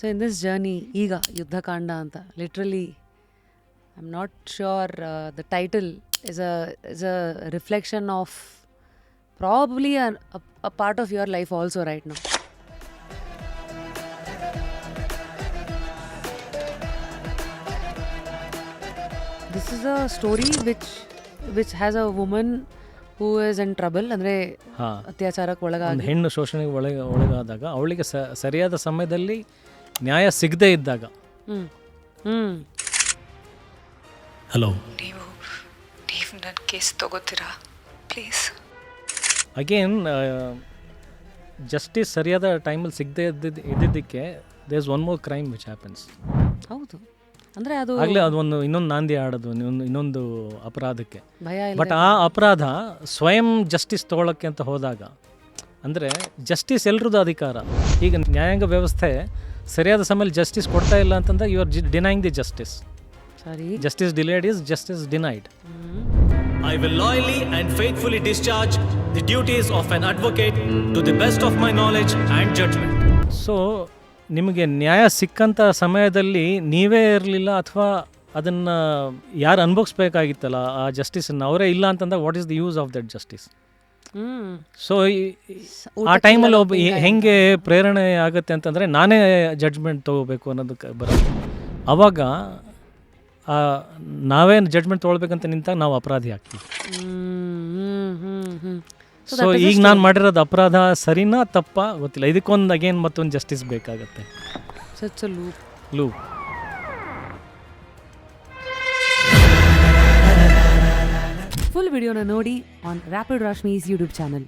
So in this journey ಈಗ ಯುದ್ಧಕಾಂಡ ಅಂತ literally I am not sure the title is a reflection of probably a part of your life also right now. This is a story which has a woman who is in trouble, ಅಂದರೆ ಅತ್ಯಾಚಾರಕ್ಕೆ ಒಳಗಾಗಿ ಹೆಣ್ಣು ಶೋಷಣೆಗೆ ಒಳಗಾದಾಗ ಅವಳಿಗೆ ಸರಿಯಾದ ಸಮಯದಲ್ಲಿ ನ್ಯಾಯ ಸಿಗದೇ ಇದ್ದಾಗ. ಹಲೋ, ನೀವು ನನ್ನ ಕೇಸ್ ತಗೋತೀರಾ ಪ್ಲೀಸ್? ಅಗೇನ್ ಜಸ್ಟಿಸ್ ಸರಿಯಾದ ಟೈಮಲ್ಲಿ ಸಿಗದೆ ಇದ್ದಿದ್ದಕ್ಕೆ there is one more crime which happens. ಹೌದು, ಅಂದರೆ ಅದು ಆಗಲೇ ಅದೊಂದು ಇನ್ನೊಂದು ನಾಂದಿ ಆಡೋದು ಇನ್ನೊಂದು ಅಪರಾಧಕ್ಕೆ. ಭಯ ಇಲ್ಲ. ಬಟ್ ಆ ಅಪರಾಧ ಸ್ವಯಂ ಜಸ್ಟಿಸ್ ತೊಗೊಳಕ್ಕೆ ಅಂತ ಹೋದಾಗ, ಅಂದರೆ ಜಸ್ಟಿಸ್ ಎಲ್ರದ್ದು ಅಧಿಕಾರ. ಈಗ ನ್ಯಾಯಾಂಗ ವ್ಯವಸ್ಥೆ ಸರಿಯಾದ ಸಮಯದಲ್ಲಿ ಜಸ್ಟಿಸ್ ಕೊಡ್ತಾ ಇಲ್ಲ ಅಂತಂದಾಗ you are denying the justice. ಸರಿ, justice delayed is justice denied. I will loyally and faithfully discharge the duties of an advocate to the best of my knowledge and judgment. So ನಿಮಗೆ ನ್ಯಾಯ ಸಿಕ್ಕಂಥ ಸಮಯದಲ್ಲಿ ನೀವೇ ಇರಲಿಲ್ಲ ಅಥವಾ ಅದನ್ನು ಯಾರು ಅನುಭವಿಸ್ಬೇಕಾಗಿತ್ತಲ್ಲ ಆ ಜಸ್ಟಿಸನ್ನು ಅವರೇ ಇಲ್ಲ ಅಂತಂದಾಗ what is the use of that justice? So ಆ ಟೈಮಲ್ಲಿ ಒಬ್ಬ ಹೆಂಗೆ ಪ್ರೇರಣೆ ಆಗುತ್ತೆ ಅಂತಂದರೆ ನಾನೇ ಜಡ್ಜ್ಮೆಂಟ್ ತೊಗೋಬೇಕು ಅನ್ನೋದಕ್ಕೆ ಬರುತ್ತೆ. ಆವಾಗ ನಾವೇ ಜಡ್ಜ್ಮೆಂಟ್ ತೊಗೊಳ್ಬೇಕಂತ ನಿಂತಾಗ ನಾವು ಅಪರಾಧಿ ಆಗ್ತೀವಿ. ಸೊ ಈಗ ನಾನು ಮಾಡಿರೋದು ಅಪರಾಧ ಸರಿನಾ ತಪ್ಪಾ ಗೊತ್ತಿಲ್ಲ. ಇದಕ್ಕೊಂದು ಅಗೇನ್ ಮತ್ತೊಂದು ಜಸ್ಟಿಸ್ ಬೇಕಾಗತ್ತೆ. ಲೂಪ್. ಫುಲ್ ವಿಡಿಯೋನ ನೋಡಿ ಆನ್ ರ್ಯಾಪಿಡ್ ರಾಶ್ಮೀಸ್ ಯೂಟ್ಯೂಬ್ ಚಾನಲ್.